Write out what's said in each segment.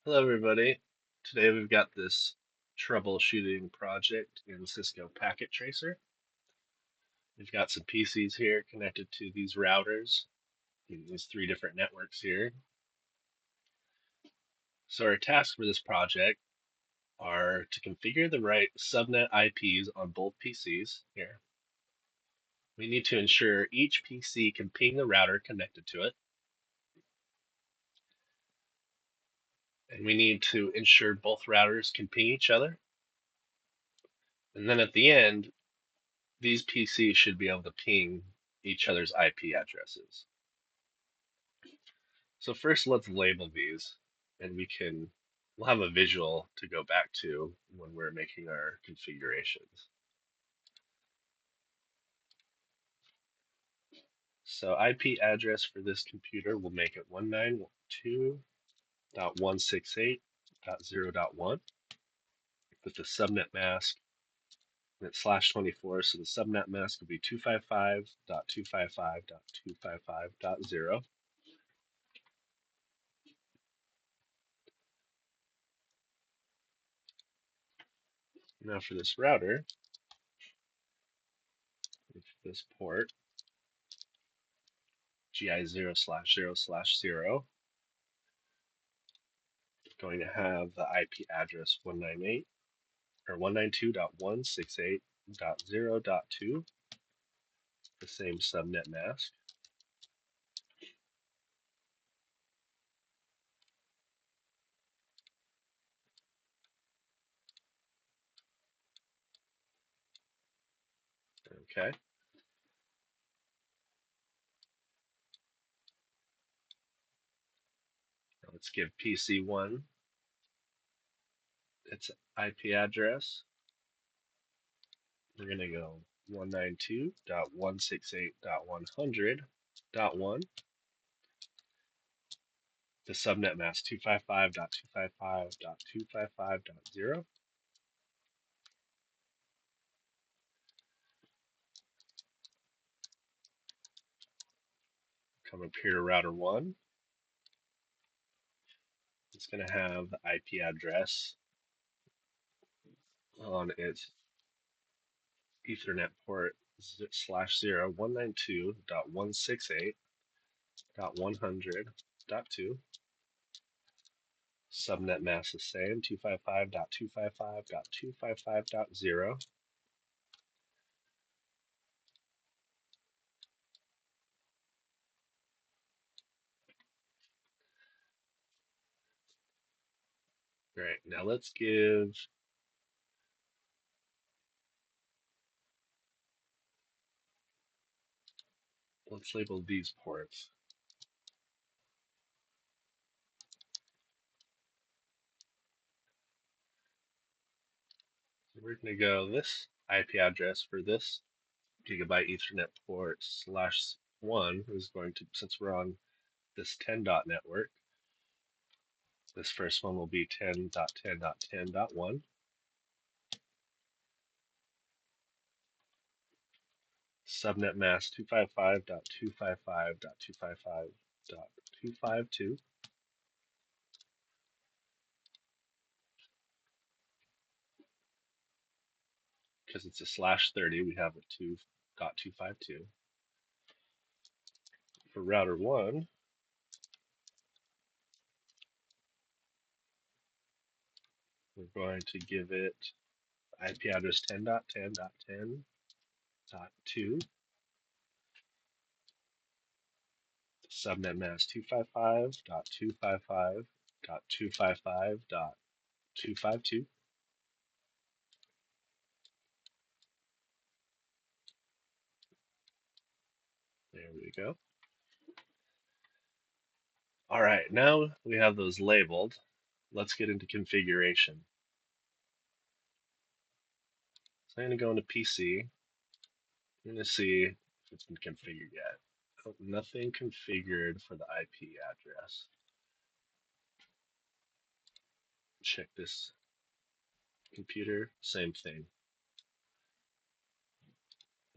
Hello, everybody. Today we've got this troubleshooting project in Cisco Packet Tracer. We've got some PCs here connected to these routers, these three different networks here. So our tasks for this project are to configure the right subnet IPs on both PCs here. We need to ensure each PC can ping the router connected to it. And we need to ensure both routers can ping each other. And then at the end, these PCs should be able to ping each other's IP addresses. So first let's label these and we'll have a visual to go back to when we're making our configurations. So IP address for this computer, we'll make it 192.168.0.1 with the subnet mask and it's /24, so the subnet mask will be 255.255.255.0. Now for this router, this port, GI0/0/0, going to have the IP address 198 or 192.168.0.2, the same subnet mask. Okay. Now let's give PC1 its IP address. We're going to go 192.168.100.1. The subnet mask 255.255.255.0. Come up here to router 1. It's going to have the IP address on its Ethernet port /0 192.168.100.2. Subnet mask the same 255.255.255.0. Right, now let's label these ports. So we're going to go this IP address for this gigabyte Ethernet port /1 is going to, since we're on this 10 dot network, this first one will be 10.10.10.1. Subnet mask 255.255.255.252. Because it's a /30, we have a 2.252. For router 1, we're going to give it IP address 10.10.10.2. Subnet mask 255.255.255.252. There we go. All right, now we have those labeled. Let's get into configuration. So I'm going to go into PC. I'm going to see if it's been configured yet. Oh, nothing configured for the IP address. Check this computer, same thing.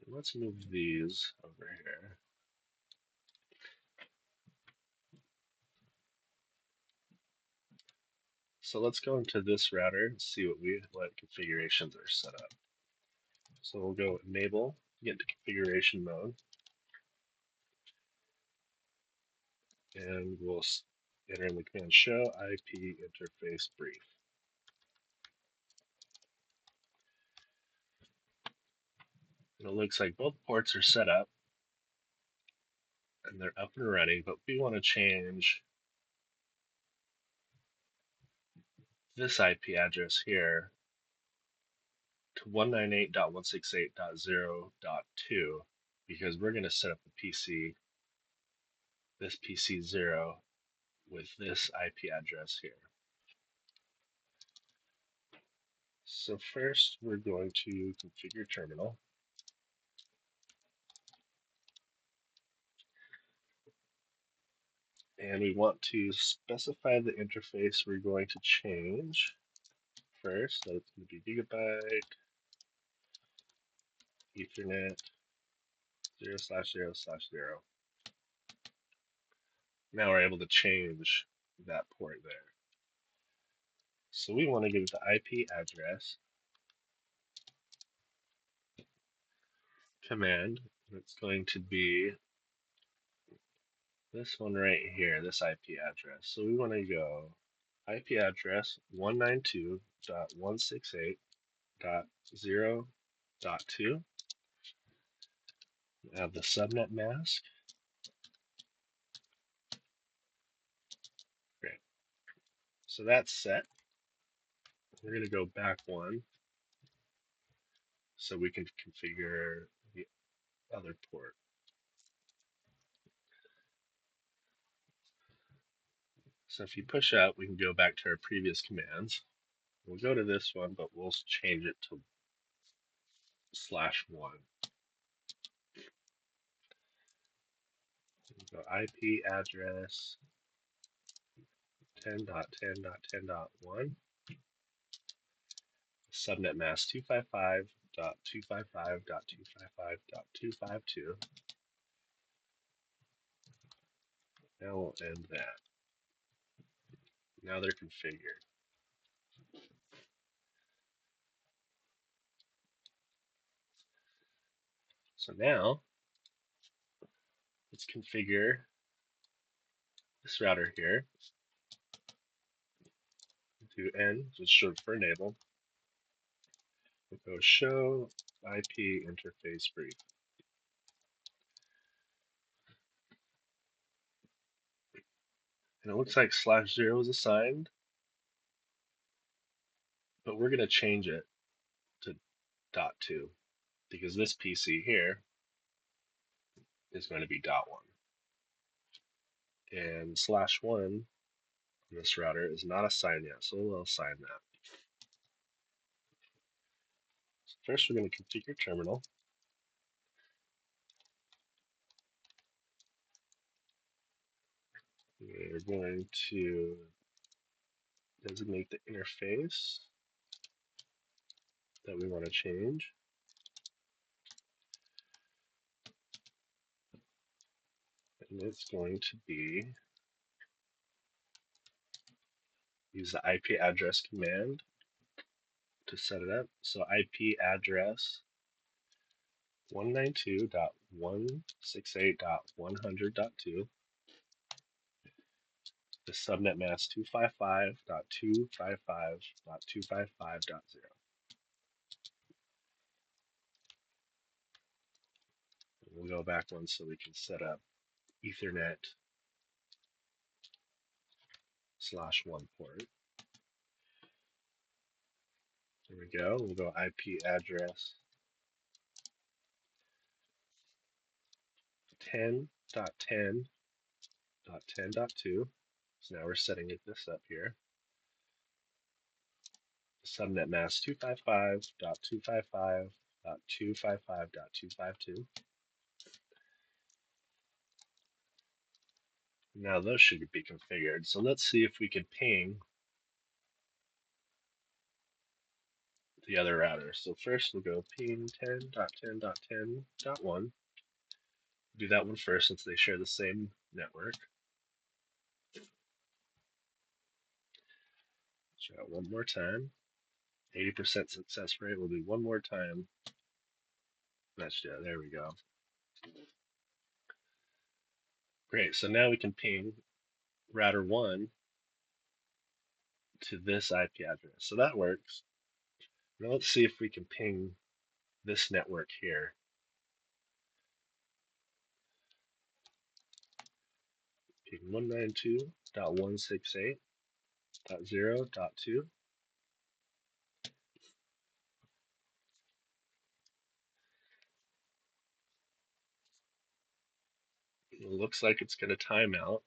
Let's move these over here. So let's go into this router and see what configurations are set up. So we'll go enable, get into configuration mode, and we'll enter in the command show IP interface brief. And it looks like both ports are set up and they're up and running, but we want to change this IP address here to 198.168.0.2 because we're going to set up the PC, this PC0, with this IP address here. So first we're going to configure terminal. And we want to specify the interface we're going to change first. So it's going to be gigabyte Ethernet 0/0/0. Now we're able to change that port there. So we want to give the IP address command. It's going to be this one right here, this IP address. So we want to go IP address 192.168.0.2. Have the subnet mask. Great. So that's set. We're going to go back one so we can configure the other port. So if you push up, we can go back to our previous commands. We'll go to this one, but we'll change it to /1. We'll go IP address 10.10.10.1, subnet mask 255.255.255.252. Now we'll end that. Now they're configured. So now let's configure this router here. Do N, which is short for enable. We'll go show IP interface brief. And it looks like /0 is assigned, but we're going to change it to .2 because this PC here is going to be .1. And /1 on this router is not assigned yet, so we'll assign that. So first we're going to configure terminal. We're going to designate the interface that we want to change. And it's going to be use the IP address command to set it up. So IP address 192.168.100.2. The subnet mask 255.255.255.0. We'll go back one so we can set up Ethernet /1 port. There we go. We'll go IP address 10.10.10.2. So now we're setting this up here. Subnet mask 255.255.255.252. Now those should be configured. So let's see if we can ping the other router. So first we'll go ping 10.10.10.1. Do that one first since they share the same network. Try it one more time. 80% success rate. We'll do one more time. That's it. There we go. Great. So now we can ping router 1 to this IP address. So that works. Now let's see if we can ping this network here. Ping 192.168.0.2. It looks like it's going to time out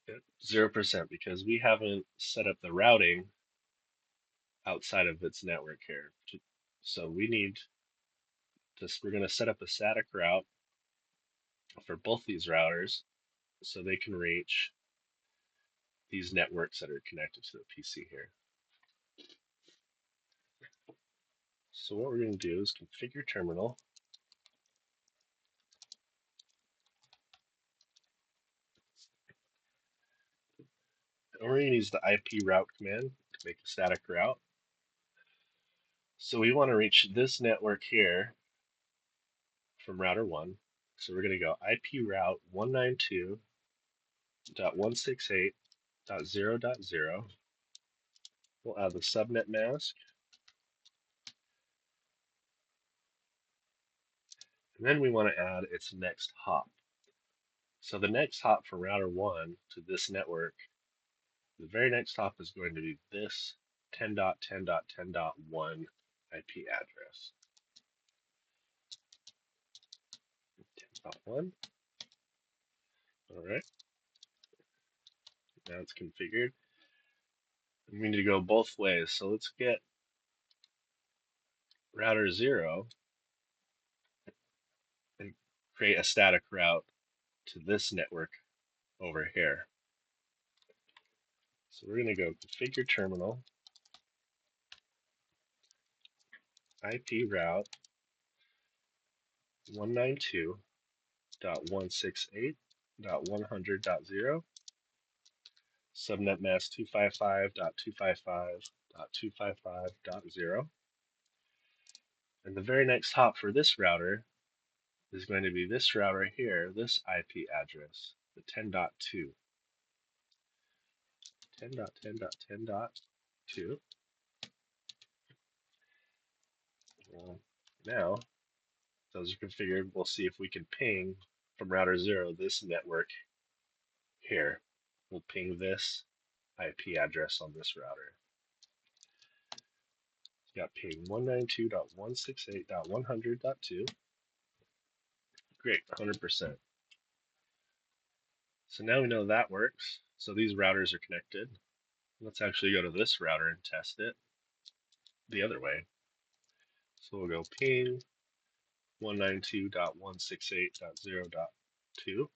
at 0% because we haven't set up the routing outside of its network here. So we need to, we're going to set up a static route for both these routers so they can reach these networks that are connected to the PC here. So what we're going to do is configure terminal. And we're going to use the IP route command to make a static route. So we want to reach this network here from router 1. So we're going to go IP route 192.168.0.0. We'll add the subnet mask. And then we want to add its next hop. So the next hop from router 1 to this network, the very next hop is going to be this 10.10.10.1 IP address. 10.1. All right. Now it's configured. We need to go both ways. So let's get router 0 and create a static route to this network over here. So we're going to go configure terminal, IP route 192.168.100.0, subnet mask 255.255.255.0. And the very next hop for this router is going to be this router here, this IP address, the 10.2. 10.10.10.2. Well, now those are configured. We'll see if we can ping from router 0 this network here. We'll ping this IP address on this router. Got ping 192.168.100.2. Great, 100%. So now we know that works. So these routers are connected. Let's actually go to this router and test it the other way. So we'll go ping 192.168.0.2. We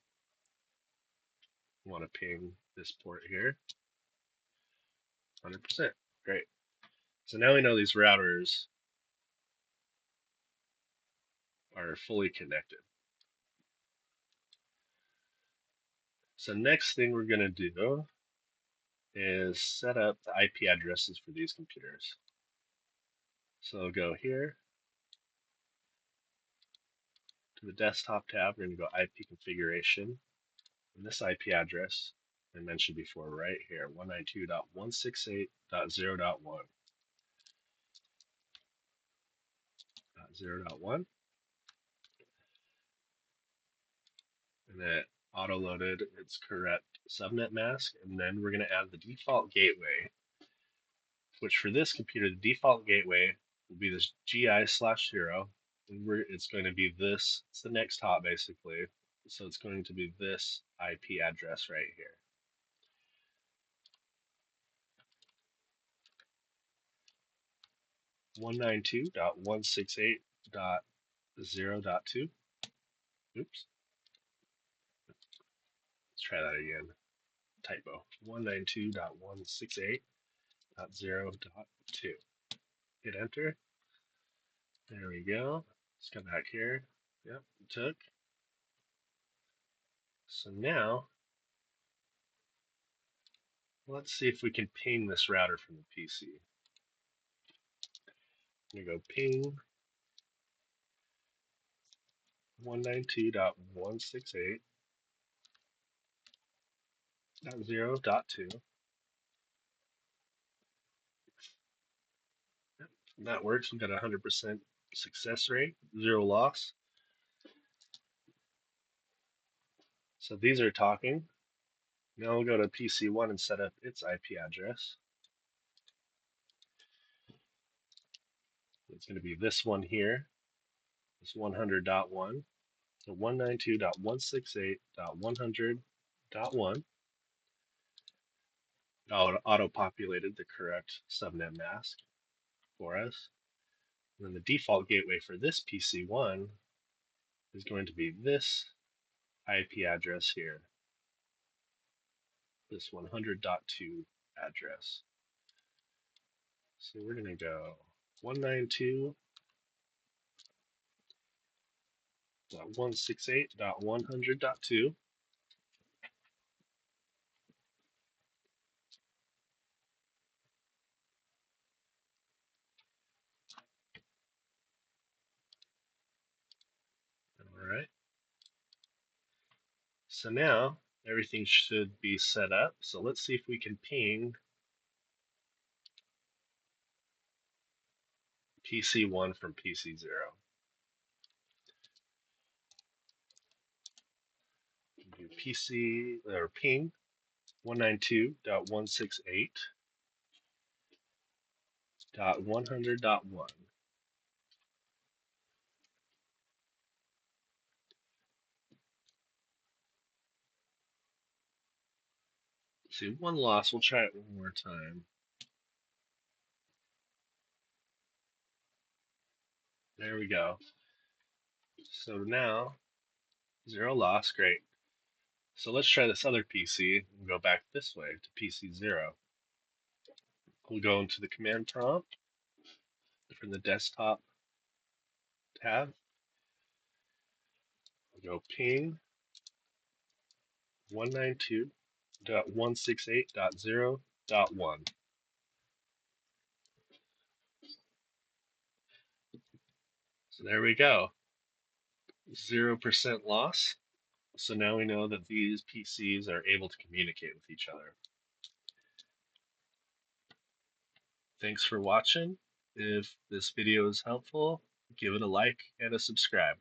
want to ping this port here. 100%. Great. So now we know these routers are fully connected. So next thing we're going to do is set up the IP addresses for these computers. So I'll go here to the desktop tab. We're going to go IP configuration. And this IP address I mentioned before right here, 192.168.0.1. 0.1. And it auto-loaded its correct subnet mask. And then we're going to add the default gateway, which for this computer, the default gateway will be this GI/0. And it's going to be this, it's the next hop basically. So it's going to be this IP address right here. (192.168.0.2). Oops. Let's try that again. Typo. 192.168.0.2. Hit enter. There we go. Let's come back here. Yep, it took. So now Let's see if we can ping this router from the PC. I'm going to go ping 192.168.0.2. And that works. We've got a 100% success rate, 0 loss. So these are talking. Now we'll go to PC1 and set up its IP address. It's going to be this one here, this 100.1, so 192.168.100.1. Auto-populated the correct subnet mask for us. And then the default gateway for this PC1 is going to be this IP address here, this 100.2 address. So we're going to go 192.168.100.2. All right. So now everything should be set up. So let's see if we can ping PC1 from PC0. Do PC or ping 192.168.100.1. See, one loss. We'll try it one more time. There we go. So now, 0 loss. Great. So let's try this other PC and go back this way to PC0. We'll go into the command prompt from the desktop tab. We'll go ping 192.168.0.1. So there we go. 0% loss. So now we know that these PCs are able to communicate with each other. Thanks for watching. If this video is helpful, give it a like and a subscribe.